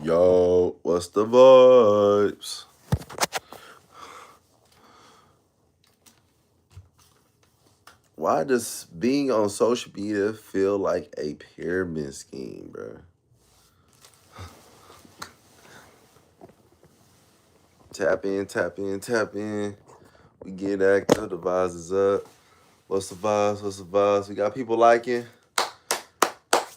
Yo, what's the vibes? Why does being on social media feel like a pyramid scheme, bro? Tap in, tap in, tap in. We get active. The vibes is up. What's the vibes? What's the vibes? We got people liking.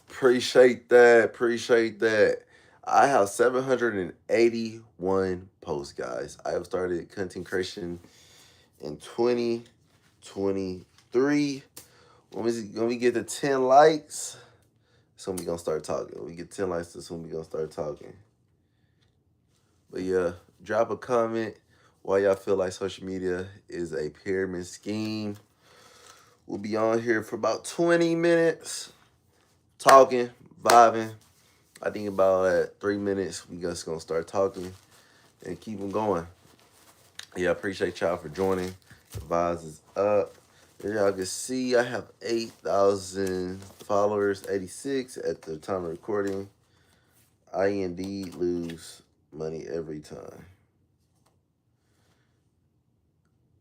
Appreciate that. Appreciate that. I have 781 posts, guys. I have started content creation in 2023. When we get to 10 likes, that's when we gonna start talking. When we get 10 likes, that's when we gonna start talking. But yeah, drop a comment why y'all feel like social media is a pyramid scheme. We'll be on here for about 20 minutes talking, vibing. I think about at 3 minutes, we just gonna start talking and keep them going. Yeah, appreciate y'all for joining. The vibes is up. As y'all can see, I have 8,000 followers, 86 at the time of recording. I indeed lose money every time.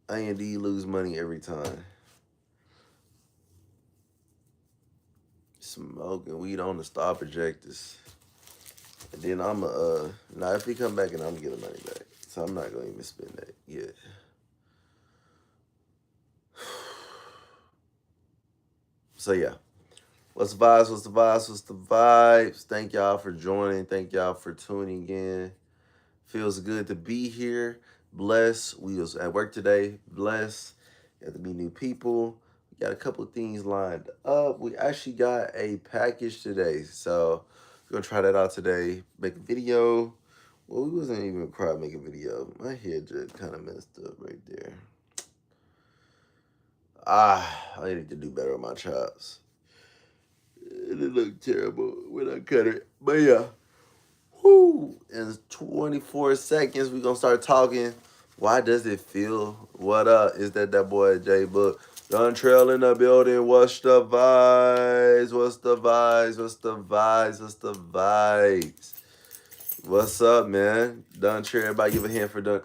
I indeed lose money every time. Smoking weed on the star projectors. And then now if he come back and I'm gonna get the money back. So I'm not gonna even spend that yet. So yeah. What's the vibes? What's the vibes? What's the vibes? Thank y'all for joining. Thank y'all for tuning in. Feels good to be here. Blessed. We was at work today. Blessed. Got to meet new people. We got a couple of things lined up. We actually got a package today. So we're going to try that out today. Make a video. Well, we wasn't even required to make a video. My head just kind of messed up right there. I need to do better on my chops. It looked terrible when I cut it. But yeah. Whoo! In 24 seconds, we're going to start talking. Why does it feel? What up? Is that boy J Book? Done Trail in the building. What's the vibes? What's the vibes? What's the vibes? What's the vibes? What's up, man? Done Trail. Everybody give a hand for Done.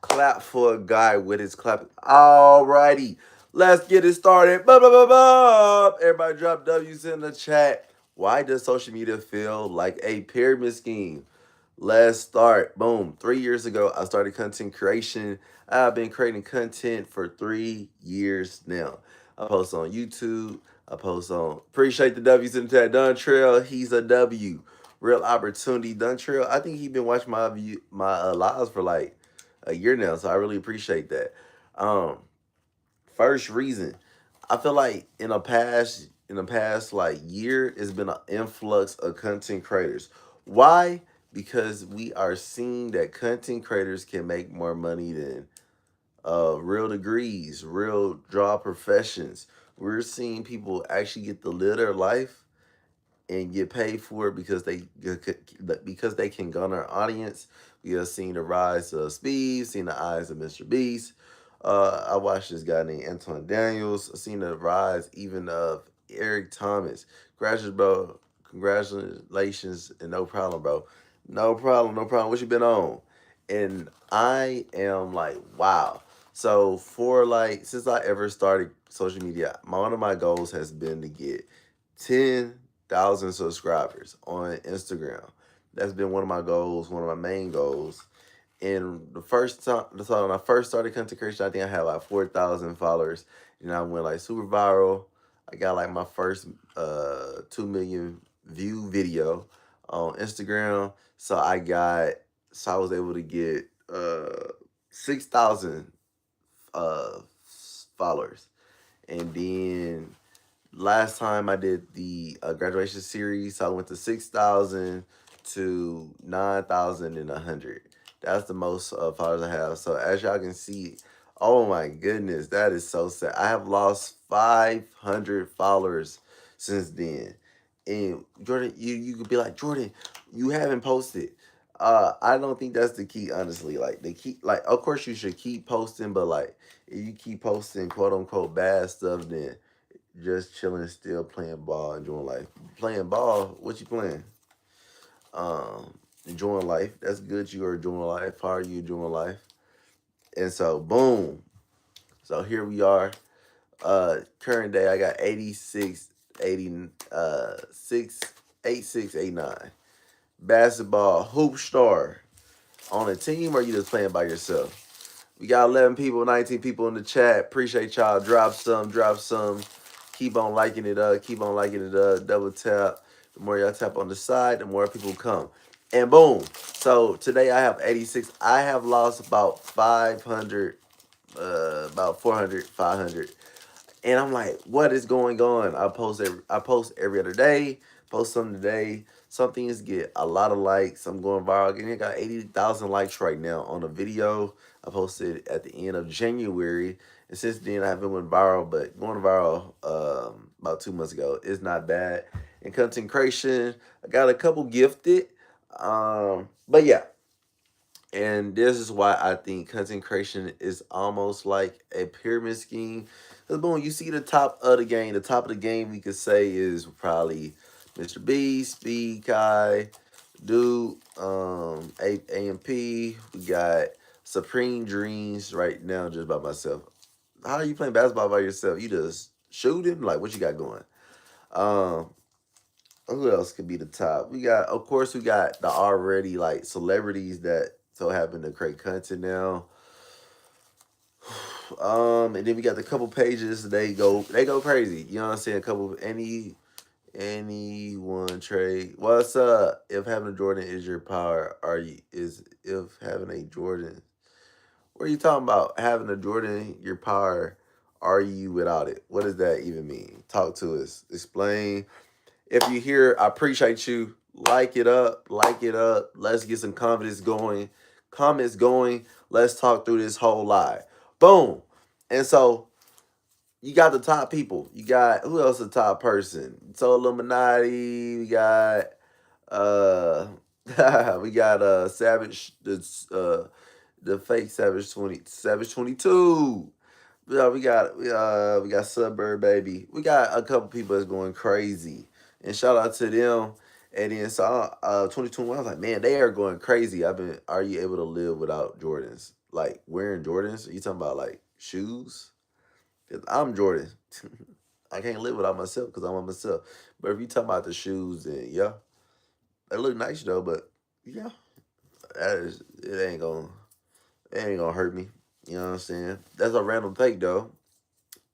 Clap for a guy with his clap. Alrighty. Let's get it started. Blah, blah, blah, blah. Everybody drop W's in the chat. Why does social media feel like a pyramid scheme? Let's start. Boom. 3 years ago, I started content creation. I've been creating content for 3 years now. I post on YouTube. I post on. Appreciate the W's in the chat. Dun Trail, he's a W. Real opportunity. Dun Trail, I think he's been watching my lives for like a year now, so I really appreciate that. First reason, I feel like in the past like year, it's been an influx of content creators. Why? Because we are seeing that content creators can make more money than real degrees, real job professions. We're seeing people actually get to live their life and get paid for it because they can garner audience. We have seen the rise of Speed, seen the eyes of Mr. Beast. I watched this guy named Antoine Daniels. I've seen the rise even of Eric Thomas. Congratulations, bro. Congratulations and no problem, bro. No problem, no problem. What you been on? And I am like, wow. So for like since I ever started social media, one of my goals has been to get 10,000 subscribers on Instagram. That's been one of my goals, one of my main goals. And the first time, so when I first started content creation, I think I had like 4,000 followers. And I went like super viral. I got like my first 2 million view video on Instagram. So I was able to get 6,000 followers. And then last time I did the graduation series, so I went to 6,000 to 9,100. That's the most followers I have. So as y'all can see, oh my goodness, that is so sad. I have lost 500 followers since then. And Jordan, you could be like, Jordan, you haven't posted. I don't think that's the key, honestly. Like the key, like of course you should keep posting, but like if you keep posting quote unquote bad stuff, then just chilling, still playing ball, enjoying life. Playing ball, what you playing? enjoying life. That's good. You are enjoying life. How are you enjoying life? And so, boom. So here we are. Current day, I got 86, 80, 6, 86, 89. Basketball, hoop star. On a team or you just playing by yourself? We got 11 people, 19 people in the chat. Appreciate y'all. Drop some, drop some. Keep on liking it up. Keep on liking it up. Double tap. The more y'all tap on the side, the more people come. And boom. So today I have 86. I have lost about 500, about 400, 500. And I'm like, what is going on? I post every other day, post something today. Some things get a lot of likes. I'm going viral. And I got 80,000 likes right now on a video I posted at the end of January. And since then, I haven't went viral, but going viral about 2 months ago is not bad. In content creation, I got a couple gifted. But yeah, and this is why I think content creation is almost like a pyramid scheme. Because boom, you see the top of the game. The top of the game we could say is probably Mr. B, Speed Kai, Dude, AMP. We got Supreme Dreams right now just by myself. How are you playing basketball by yourself? You just shooting? Like what you got going? Um, who else could be the top? We got, of course, we got the already like celebrities that so happen to create content now. And then we got the couple pages. They go crazy. You know what I'm saying? A couple anyone trade. What's up? If having a Jordan is your power, are you is if having a Jordan? What are you talking about? Having a Jordan your power? Are you without it? What does that even mean? Talk to us. Explain. If you're here, I appreciate you. Like it up, like it up. Let's get some confidence going, comments going. Let's talk through this whole live. Boom. And so you got the top people. You got who else the top person? So Illuminati. We got uh we got Savage the fake Savage 22. Yeah, we got Suburb Baby. We got a couple people that's going crazy, and shout out to them. And then so 2021, I was like, man, they are going crazy. Are you able to live without Jordans? Like wearing Jordans? Are you talking about like shoes? Cause I'm Jordan. I can't live without myself because I'm on myself. But if you talking about the shoes, then yeah, they look nice though. But yeah, it ain't gonna hurt me. You know what I'm saying? That's a random take though.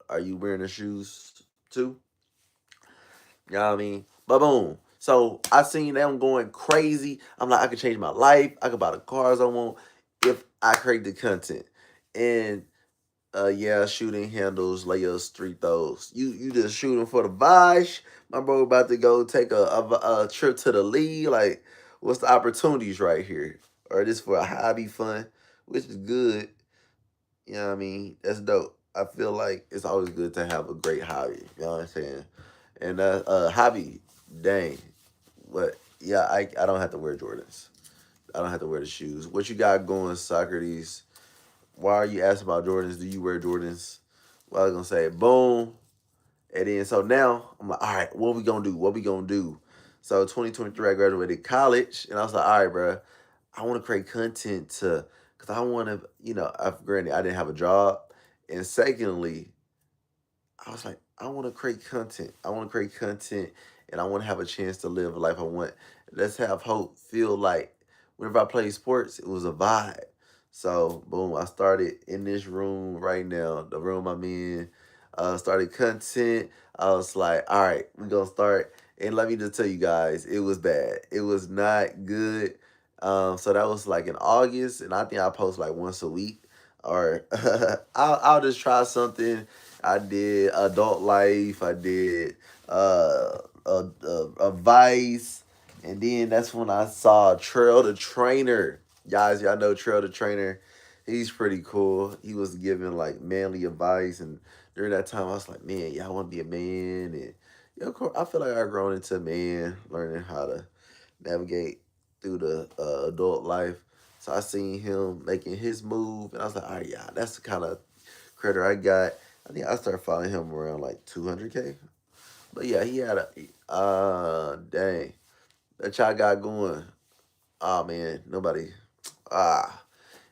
Are you wearing the shoes too? You know what I mean? But boom. So I seen them going crazy. I'm like, I could change my life. I could buy the cars I want if I create the content. And yeah, shooting handles, layups, three throws. You just shooting for the vibes. My bro about to go take a trip to the league. Like, what's the opportunities right here? Or this for a hobby fun, which is good. You know what I mean? That's dope. I feel like it's always good to have a great hobby. You know what I'm saying? And hobby, dang. But yeah, I don't have to wear Jordans. I don't have to wear the shoes. What you got going, Socrates? Why are you asking about Jordans? Do you wear Jordans? Well, I was gonna say, boom. And then so now I'm like, all right, what we gonna do? What we gonna do? So 2023, I graduated college, and I was like, all right, bro, I want to create content cause I want to, granted, I didn't have a job, and secondly, I was like, I want to create content. I want to create content and I want to have a chance to live a life I want. Let's have hope. Feel like whenever I play sports, it was a vibe. So, boom, I started in this room right now, the room I'm in. Started content. I was like, all right, we're going to start. And let me just tell you guys, it was bad. It was not good. So that was like in August. And I think I post like once a week. Or I'll just try something. I did Adult Life. I did a Vice, and then that's when I saw Trail the Trainer. Guys, y'all know Trail the Trainer. He's pretty cool. He was giving like manly advice, and during that time, I was like, man, y'all want to be a man, and yeah, of course, I feel like I've grown into a man, learning how to navigate through the adult life. So I seen him making his move, and I was like, all right, yeah, that's the kind of critter I got. I think I started following him around like 200K. But yeah, he had a dang. That y'all got going. Oh man, nobody. Ah,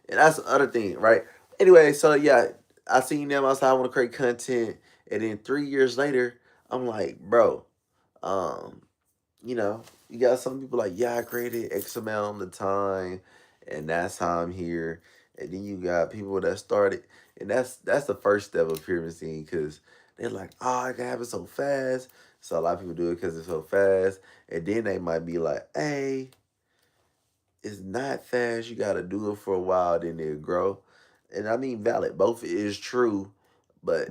and that's the other thing, right? Anyway, so yeah, I seen them outside. I want to create content, and then 3 years later, I'm like, bro, um, you know, you got some people like, yeah, I created X amount of time, and that's how I'm here. And then you got people that started, and that's the first step of pyramid scheme because they're like, oh, I can have it so fast. So a lot of people do it because it's so fast, and then they might be like, hey, it's not fast. You got to do it for a while, then it'll grow. And I mean, valid. Both is true, but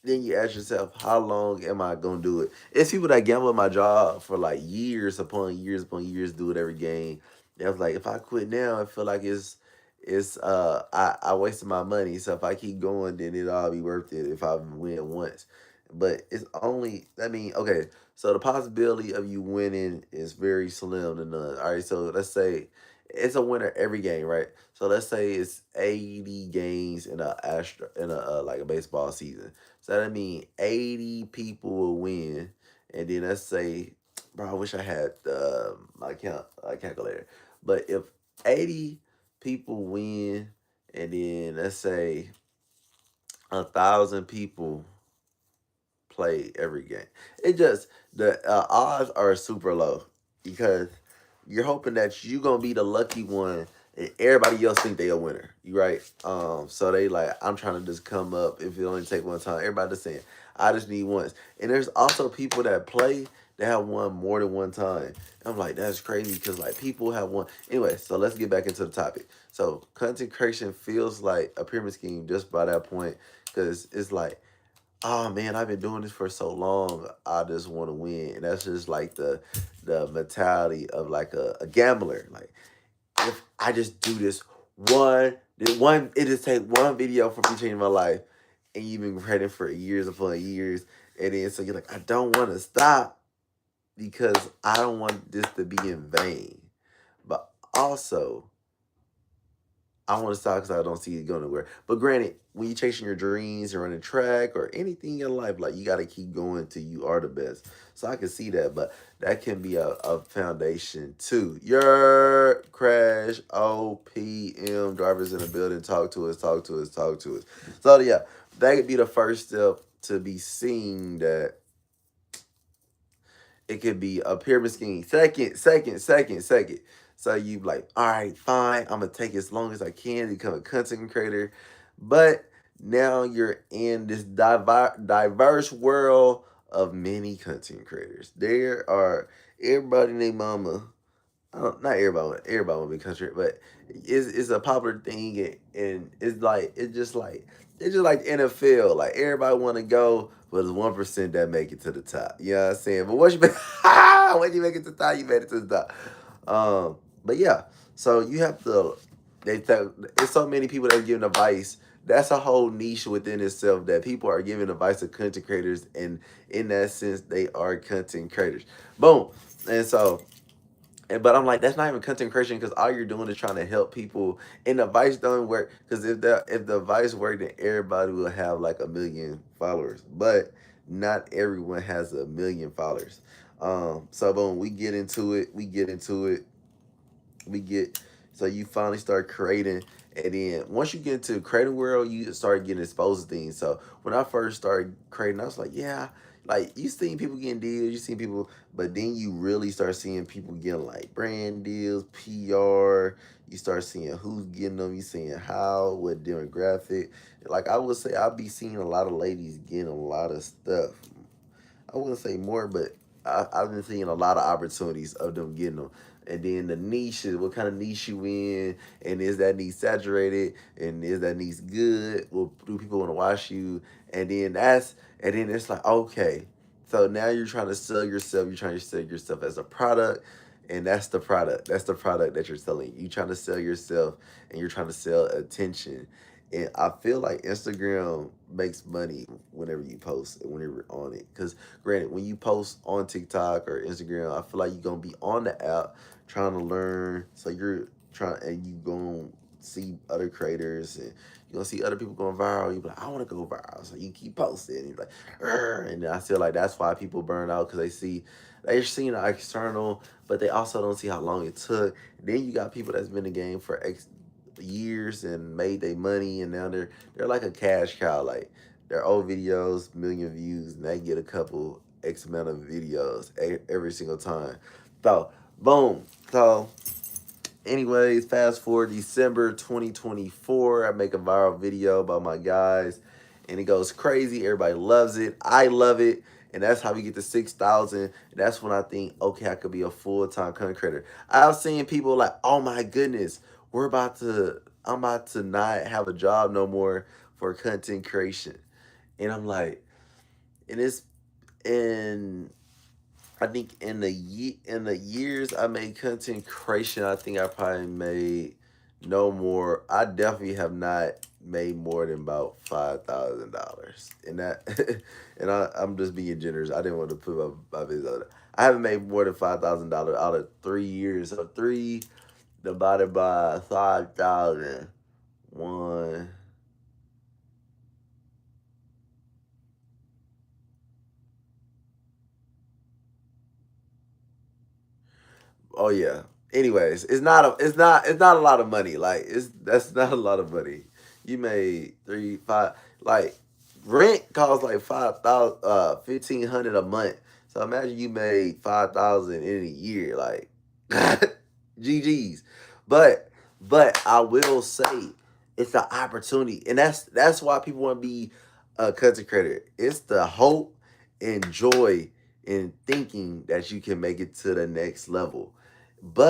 then you ask yourself, how long am I gonna do it? It's people that gamble at my job for like years upon years, do it every game. They was like, if I quit now, I feel like I wasted my money. So if I keep going, then it'll all be worth it if I win once. But it's only, I mean, okay, so the possibility of you winning is very slim to none. All right, so let's say it's a winner every game, right? So let's say it's 80 games in a like a baseball season. So that means 80 people will win. And then let's say, bro, I wish I had my calculator. But if 80 people win, and then let's say 1,000 people play every game. It just the odds are super low because you're hoping that you gonna be the lucky one and everybody else think they a winner. You right? So they like I'm trying to just come up if it only take one time. Everybody just saying I just need once. And there's also people that play that have won more than one time. I'm like that's crazy because like people have won. Anyway, so let's get back into the topic. So content creation feels like a pyramid scheme just by that point because it's like oh man, I've been doing this for so long. I just want to win. And that's just like the mentality of like a gambler. Like if I just do this it just take one video for me changing my life, and you've been creating for years upon years, and then so you're like, I don't want to stop because I don't want this to be in vain. But also I want to stop because I don't see it going nowhere. But granted, when you're chasing your dreams and running track or anything in your life, like you got to keep going till you are the best. So I can see that, but that can be a foundation too. Your crash OPM drivers in the building. Talk to us, talk to us, talk to us. So yeah, that could be the first step to be seeing that it could be a pyramid scheme. Second. So you like, all right, fine. I'm gonna take as long as I can to become a content creator. But now you're in this diverse world of many content creators. There are everybody named mama. Not everybody want to be country, but it's a popular thing, and it's just like NFL. Like everybody want to go, but there's 1% that make it to the top. You know what I'm saying? But once you make, once you make it to the top, you made it to the top. But yeah, so you have to. It's so many people that are giving advice. That's a whole niche within itself that people are giving advice to content creators, and in that sense, they are content creators. Boom, and so but I'm like, that's not even content creation because all you're doing is trying to help people. And the advice don't work because if the advice worked, then everybody will have like 1 million followers. But not everyone has 1 million followers. So boom, we get into it. We get so you finally start creating, and then once you get into the creating world you start getting exposed to things. So when I first started creating I was like, yeah, like you seen people getting deals, you seen people, but then you really start seeing people getting like brand deals, PR. You start seeing who's getting them, you seeing how, what demographic. Like I would say I'll be seeing a lot of ladies getting a lot of stuff. I wouldn't say more, but I've been seeing a lot of opportunities of them getting them. And then the niches, what kind of niche you in, and is that niche saturated, and is that niche good? Well, do people want to watch you? And then it's like, okay, so now you're trying to sell yourself. You're trying to sell yourself as a product, and that's the product. That's the product that you're selling. You trying to sell yourself, and you're trying to sell attention. And I feel like Instagram makes money whenever you post and whenever you're on it. Because granted, when you post on TikTok or Instagram, I feel like you're gonna be on the app trying to learn. So you're trying and you gonna see other creators and You're gonna see other people going viral. You be like, I want to go viral. So you keep posting. You be like, "Arr," and I feel like that's why people burn out, because they're seeing the external, but they also don't see how long it took. Then you got people that's been in the game for years and made their money, and now they're like a cash cow. Like their old videos, million views, and they get a couple X amount of videos every single time. So boom. So anyways, fast forward December 2024, I make a viral video about my guys, and it goes crazy. Everybody loves it. I love it. And that's how we get to 6,000. And that's when I think, okay, I could be a full-time content creator. I've seen people like, oh my goodness, I'm about to not have a job no more for content creation. And I'm like, and it's, and I think in the years I made content creation, I think I probably made no more. I definitely have not made more than about $5,000, and that, and I'm just being generous. I didn't want to put my business out there. I haven't made more than $5,000 out of 3 years. So three divided by 5,000, one. Oh yeah. Anyways, it's not a lot of money. Like that's not a lot of money. You made three, five, like rent costs like 1,500 a month. So imagine you made 5,000 in a year, like GG's. But I will say it's the opportunity. And that's why people want to be a content creator. It's the hope and joy in thinking that you can make it to the next level. But